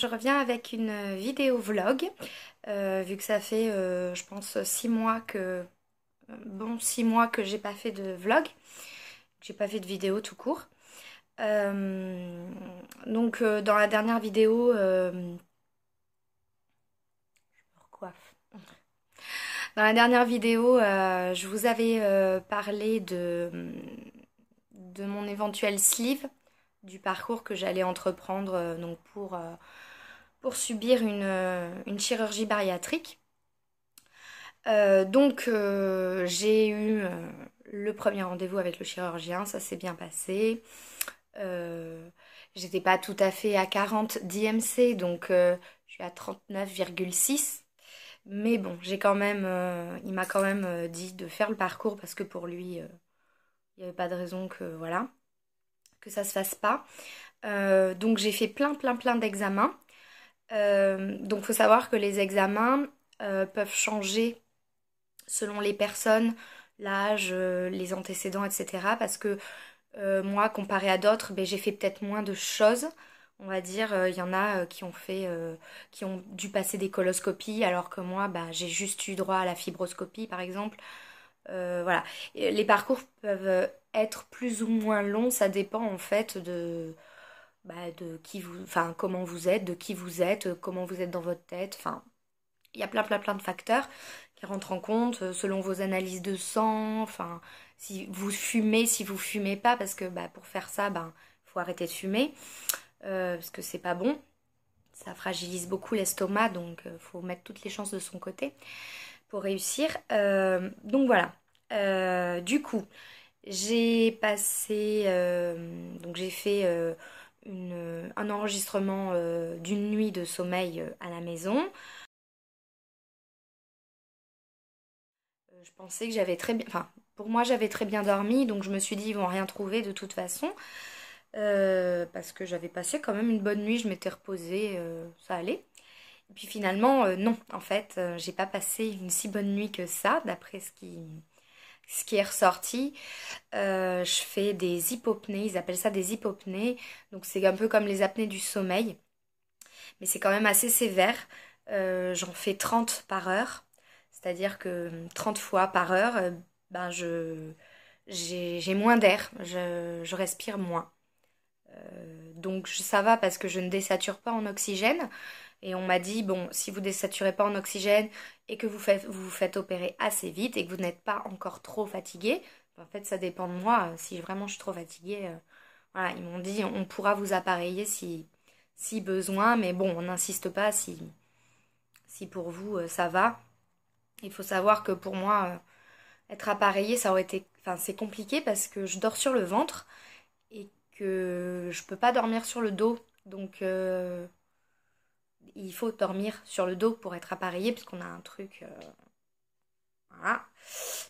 je reviens avec une vidéo vlog, vu que ça fait, je pense, 6 mois que, bon, 6 mois que j'ai pas fait de vlog, que j'ai pas fait de vidéo tout court. Dans la dernière vidéo, recoiffe. Dans la dernière vidéo, je vous avais parlé de mon éventuel sleeve, du parcours que j'allais entreprendre donc pour subir une chirurgie bariatrique. J'ai eu le premier rendez-vous avec le chirurgien, ça s'est bien passé. J'étais pas tout à fait à 40 d'IMC, donc je suis à 39,6. Mais bon, il m'a quand même dit de faire le parcours parce que pour lui, il n'y avait pas de raison que voilà, que ça se fasse pas. Donc j'ai fait plein d'examens. Donc faut savoir que les examens peuvent changer selon les personnes, l'âge, les antécédents, etc. Parce que moi, comparé à d'autres, ben, j'ai fait peut-être moins de choses. On va dire, il y en a qui ont dû passer des coloscopies, alors que moi, bah, j'ai juste eu droit à la fibroscopie, par exemple. Voilà. Et les parcours peuvent être plus ou moins longs, ça dépend en fait de qui vous, enfin, comment vous êtes, de qui vous êtes, comment vous êtes dans votre tête. Enfin, il y a plein de facteurs qui rentrent en compte selon vos analyses de sang. Enfin, si vous fumez, si vous fumez pas, parce que bah, pour faire ça, ben, faut arrêter de fumer parce que c'est pas bon. Ça fragilise beaucoup l'estomac, donc faut mettre toutes les chances de son côté pour réussir. Donc voilà. Du coup, j'ai fait un enregistrement d'une nuit de sommeil à la maison. Je pensais que j'avais très bien, enfin, pour moi j'avais très bien dormi, donc je me suis dit ils vont rien trouver de toute façon, parce que j'avais passé quand même une bonne nuit, je m'étais reposée, ça allait. Et puis finalement, non, en fait, j'ai pas passé une si bonne nuit que ça, d'après ce qui est ressorti. Je fais des hypopnées, ils appellent ça des hypopnées, donc c'est un peu comme les apnées du sommeil, mais c'est quand même assez sévère. J'en fais 30 par heure, c'est-à-dire que 30 fois par heure, ben j'ai moins d'air, je respire moins. Donc ça va parce que je ne désature pas en oxygène. Et on m'a dit, bon, si vous désaturez pas en oxygène et que vous faites opérer assez vite et que vous n'êtes pas encore trop fatigué, en fait ça dépend de moi. Si vraiment je suis trop fatiguée, voilà, ils m'ont dit on pourra vous appareiller si besoin, mais bon, on n'insiste pas si pour vous ça va. Il faut savoir que pour moi, être appareillée, ça aurait été, enfin c'est compliqué parce que je dors sur le ventre et que je peux pas dormir sur le dos. Donc il faut dormir sur le dos pour être appareillé puisqu'on a un truc voilà,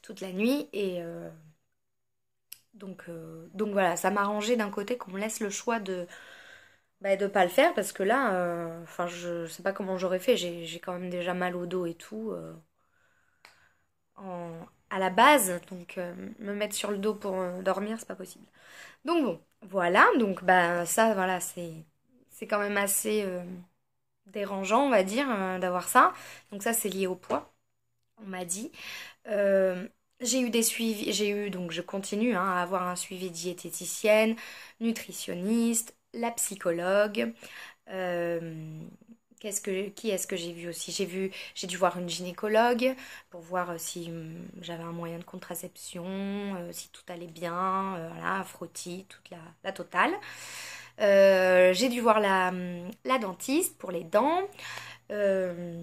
toute la nuit. Et donc voilà, ça m'a arrangé d'un côté qu'on me laisse le choix de pas le faire parce que là, enfin je sais pas comment j'aurais fait, j'ai quand même déjà mal au dos et tout à la base, donc me mettre sur le dos pour dormir, c'est pas possible. Donc bon, voilà, donc bah ça voilà, c'est quand même assez dérangeant, on va dire, d'avoir ça. Donc ça c'est lié au poids, on m'a dit. Euh, j'ai eu des suivis, donc je continue hein, à avoir un suivi diététicienne, nutritionniste, la psychologue. Euh, qui est-ce que j'ai vu aussi? J'ai dû voir une gynécologue pour voir si j'avais un moyen de contraception, si tout allait bien, voilà, frottis, toute la totale. J'ai dû voir la dentiste pour les dents. Euh,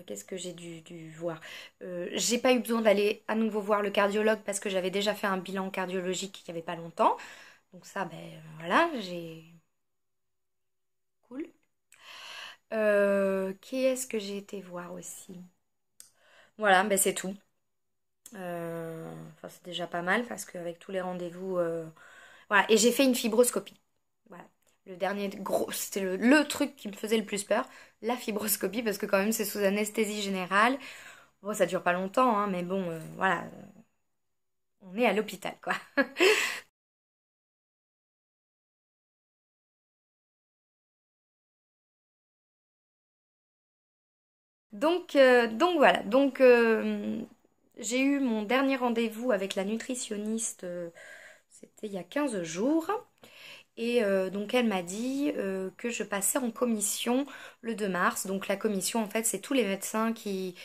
Qu'est-ce que j'ai dû voir? J'ai pas eu besoin d'aller à nouveau voir le cardiologue parce que j'avais déjà fait un bilan cardiologique il y avait pas longtemps. Donc ça, ben voilà, j'ai... Cool. Qui est-ce que j'ai été voir aussi? Voilà, ben c'est tout. Enfin, c'est déjà pas mal parce qu'avec tous les rendez-vous... Voilà, et j'ai fait une fibroscopie. Voilà. Le dernier gros, c'était le truc qui me faisait le plus peur, la fibroscopie, parce que quand même c'est sous anesthésie générale. Bon, ça dure pas longtemps, hein, mais bon, voilà, on est à l'hôpital, quoi. Donc voilà, j'ai eu mon dernier rendez-vous avec la nutritionniste, c'était il y a 15 jours. Et donc elle m'a dit que je passais en commission le 2 mars. Donc la commission, en fait, c'est tous les médecins qui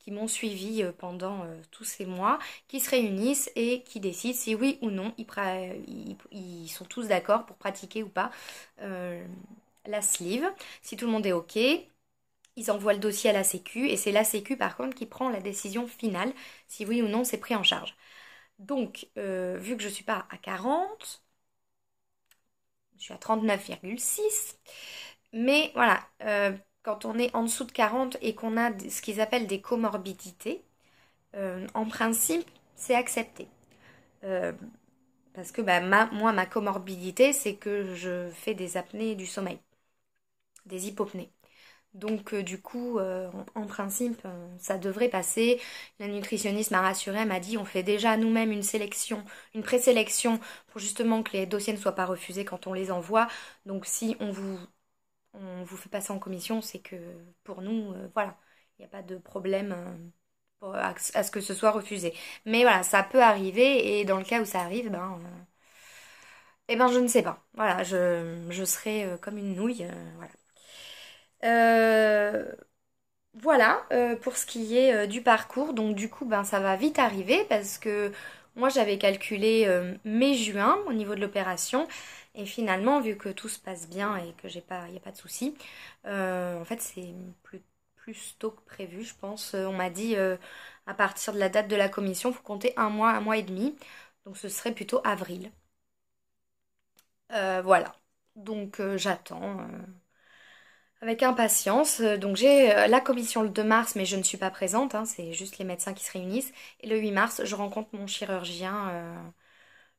m'ont suivi pendant tous ces mois, qui se réunissent et qui décident si oui ou non ils sont tous d'accord pour pratiquer ou pas euh, la sleeve. Si tout le monde est OK, ils envoient le dossier à la Sécu et c'est la Sécu par contre qui prend la décision finale si oui ou non c'est pris en charge. Donc, vu que je suis pas à 40, je suis à 39,6. Mais voilà, quand on est en dessous de 40 et qu'on a ce qu'ils appellent des comorbidités, en principe, c'est accepté. Euh, Parce que bah, moi, ma comorbidité, c'est que je fais des apnées du sommeil, des hypopnées. Donc du coup, en principe, ça devrait passer. La nutritionniste m'a rassurée, elle m'a dit on fait déjà nous-mêmes une sélection, une présélection pour justement que les dossiers ne soient pas refusés quand on les envoie. Donc si on vous fait passer en commission, c'est que pour nous, voilà, il n'y a pas de problème à ce que ce soit refusé. Mais voilà, ça peut arriver et dans le cas où ça arrive, eh ben je ne sais pas. Voilà, je serai comme une nouille, voilà. Euh, Voilà, pour ce qui est du parcours. Donc du coup, ben ça va vite arriver parce que moi j'avais calculé mai-juin au niveau de l'opération. Et finalement, vu que tout se passe bien et que il n'y a pas de souci, en fait c'est plus tôt que prévu, je pense. On m'a dit à partir de la date de la commission, il faut compter un mois et demi. Donc ce serait plutôt avril. Voilà. Donc j'attends. Avec impatience. Donc j'ai la commission le 2 mars, mais je ne suis pas présente, hein, c'est juste les médecins qui se réunissent. Et le 8 mars, je rencontre mon chirurgien.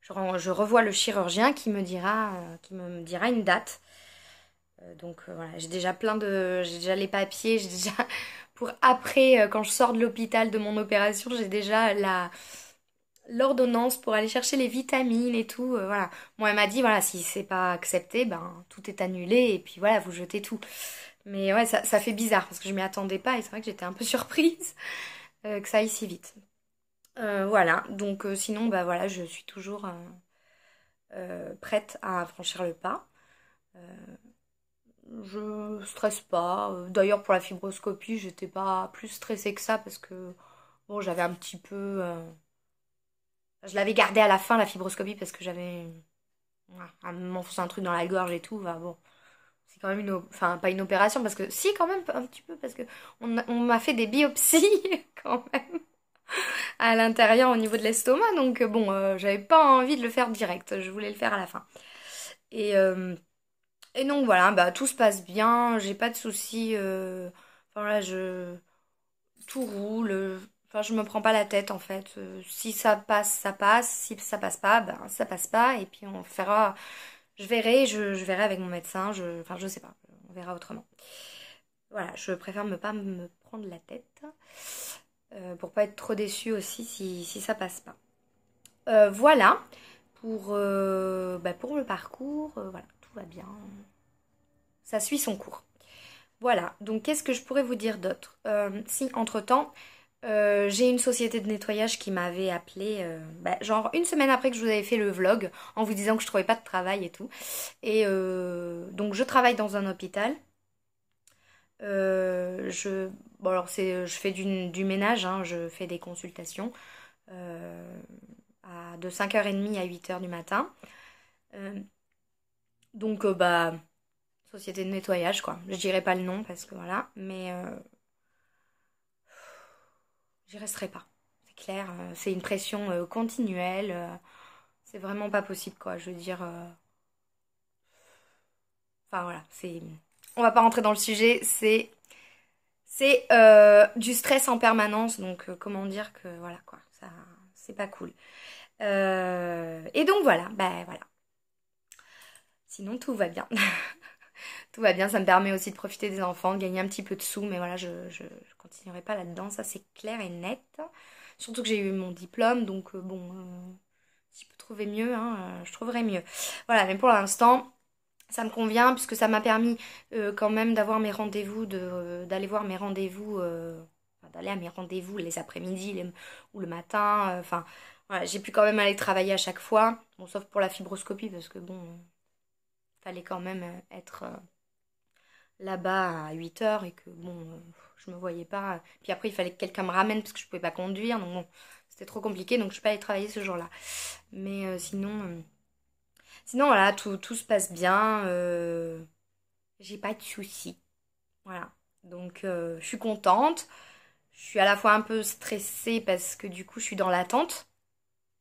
Je revois le chirurgien qui me dira une date. Donc voilà, j'ai déjà les papiers, j'ai déjà pour après, quand je sors de l'hôpital de mon opération, j'ai déjà l'ordonnance pour aller chercher les vitamines et tout. Voilà. Moi, elle m'a dit voilà, si c'est pas accepté, ben tout est annulé et puis voilà, vous jetez tout. Mais ouais, ça fait bizarre parce que je m'y attendais pas et c'est vrai que j'étais un peu surprise que ça aille si vite. Voilà, donc sinon, bah voilà, je suis toujours prête à franchir le pas. Je stresse pas. D'ailleurs, pour la fibroscopie, j'étais pas plus stressée que ça parce que bon, j'avais un petit peu. Je l'avais gardé à la fin, la fibroscopie, parce que j'avais. Ouais, à m'enfoncer un truc dans la gorge et tout, bah bon. C'est quand même enfin, pas une opération, parce que. Si, quand même, un petit peu, parce que on m'a fait des biopsies, quand même, à l'intérieur au niveau de l'estomac, donc bon, j'avais pas envie de le faire direct, je voulais le faire à la fin. Et, euh, et donc voilà, bah tout se passe bien, j'ai pas de soucis. Enfin là, tout roule. Enfin, je me prends pas la tête en fait. Si ça passe, ça passe. Si ça passe pas, ben ça passe pas. Et puis on fera. Je verrai avec mon médecin. Enfin, je sais pas. On verra autrement. Voilà, je préfère ne pas me prendre la tête pour pas être trop déçue aussi si ça passe pas. Voilà pour le parcours. Voilà, tout va bien. Ça suit son cours. Voilà, donc qu'est-ce que je pourrais vous dire d'autre? Si, entre-temps, j'ai une société de nettoyage qui m'avait appelé, genre une semaine après que je vous avais fait le vlog, en vous disant que je trouvais pas de travail et tout. Et donc je travaille dans un hôpital. Bon alors je fais du ménage, hein, je fais des consultations de 5h30 à 8h du matin. Euh, donc société de nettoyage quoi. Je dirais pas le nom parce que voilà, mais j'y resterai pas. C'est clair, c'est une pression continuelle. C'est vraiment pas possible, quoi. Je veux dire. Enfin voilà, c'est. On va pas rentrer dans le sujet. C'est du stress en permanence. Donc comment dire que voilà quoi, ça, c'est pas cool. Et donc voilà, bah voilà. Sinon tout va bien. Tout va bien, ça me permet aussi de profiter des enfants, de gagner un petit peu de sous, mais voilà, je continuerai pas là-dedans, ça c'est clair et net. Surtout que j'ai eu mon diplôme, donc bon, si je peux trouver mieux, hein, je trouverai mieux. Voilà, mais pour l'instant, Ça me convient puisque ça m'a permis quand même d'avoir mes rendez-vous, d'aller voir mes rendez-vous, enfin, d'aller à mes rendez-vous les après-midi ou le matin. Enfin, voilà, j'ai pu quand même aller travailler à chaque fois. Bon, sauf pour la fibroscopie parce que bon, fallait quand même être là-bas à 8 heures et que bon, je me voyais pas. Puis après, il fallait que quelqu'un me ramène parce que je pouvais pas conduire. Donc bon, c'était trop compliqué. Donc je suis pas allée travailler ce jour-là. Mais sinon, voilà, tout se passe bien. J'ai pas de soucis. Voilà. Donc, je suis contente. Je suis à la fois un peu stressée parce que du coup, je suis dans l'attente.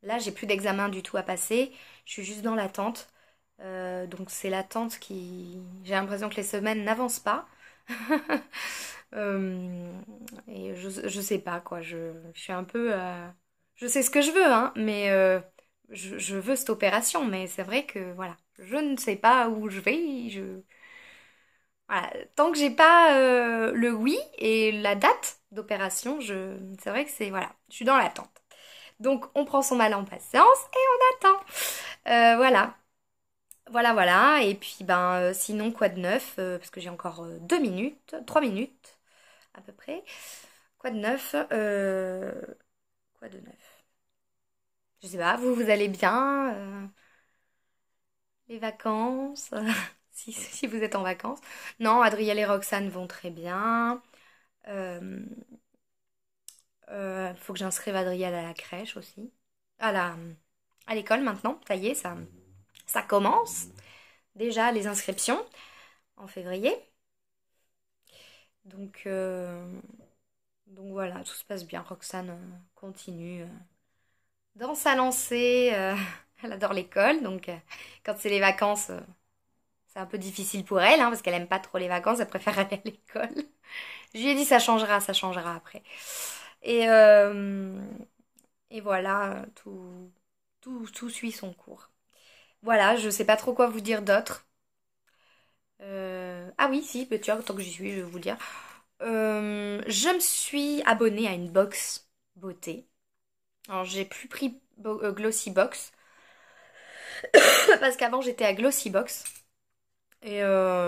Là, j'ai plus d'examen du tout à passer. Je suis juste dans l'attente. Donc, c'est l'attente qui... J'ai l'impression que les semaines n'avancent pas. Euh, et je sais pas, quoi. Je suis un peu... Je sais ce que je veux, hein, mais je veux cette opération. Mais c'est vrai que, voilà, je ne sais pas où je vais. Voilà. Tant que j'ai pas le oui et la date d'opération, c'est vrai que c'est... Voilà, je suis dans l'attente. Donc, on prend son mal en patience et on attend. Voilà. Voilà. Et puis, sinon, quoi de neuf parce que j'ai encore 2 minutes, 3 minutes à peu près. Quoi de neuf quoi de neuf? Je sais pas, vous allez bien les vacances si vous êtes en vacances. Non, Adriel et Roxane vont très bien. Euh, faut que j'inscrive Adriel à la crèche aussi. À la, à l'école maintenant, ça y est, ça commence. Déjà les inscriptions en février. Donc, donc voilà, tout se passe bien. Roxane continue dans sa lancée. Elle adore l'école, donc quand c'est les vacances, c'est un peu difficile pour elle, hein, parce qu'elle aime pas trop les vacances, elle préfère aller à l'école. Je lui ai dit ça changera après. Et, euh, et voilà, tout suit son cours. Voilà, je sais pas trop quoi vous dire d'autre. Ah oui, si, tu vois, tant que j'y suis, je vais vous dire. Je me suis abonnée à une box beauté. Alors, j'ai plus pris Glossy Box parce qu'avant j'étais à Glossy Box et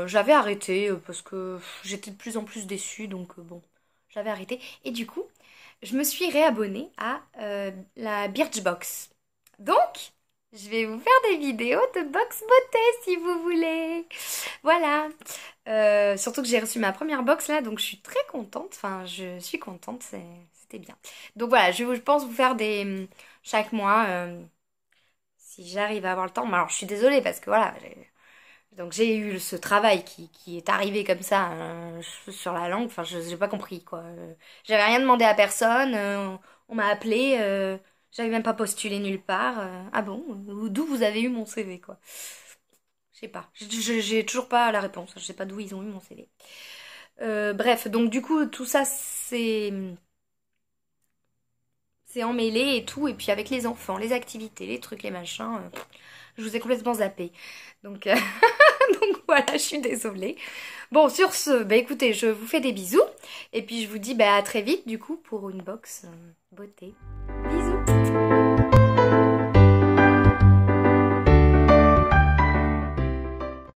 j'avais arrêté parce que j'étais de plus en plus déçue donc bon, j'avais arrêté et du coup je me suis réabonnée à la Birchbox. Donc je vais vous faire des vidéos de box beauté si vous voulez. Voilà. Surtout que j'ai reçu ma première box là, donc je suis très contente. Enfin, je suis contente, c'était bien. Donc voilà, je pense vous faire des chaque mois si j'arrive à avoir le temps. Mais alors, je suis désolée parce que voilà, donc j'ai eu ce travail qui est arrivé comme ça sur la langue. Enfin, je j'ai pas compris quoi. J'avais rien demandé à personne. On m'a appelé. J'avais même pas postulé nulle part. Ah bon? D'où vous avez eu mon CV quoi? Je sais pas. J'ai toujours pas la réponse. Je sais pas d'où ils ont eu mon CV. Bref, donc du coup, tout ça, c'est emmêlé et tout. Et puis avec les enfants, les activités, les trucs, les machins, je vous ai complètement zappé. Donc, donc voilà, je suis désolée. Bon, sur ce, bah écoutez, je vous fais des bisous. Et puis je vous dis à très vite, du coup, pour une box beauté.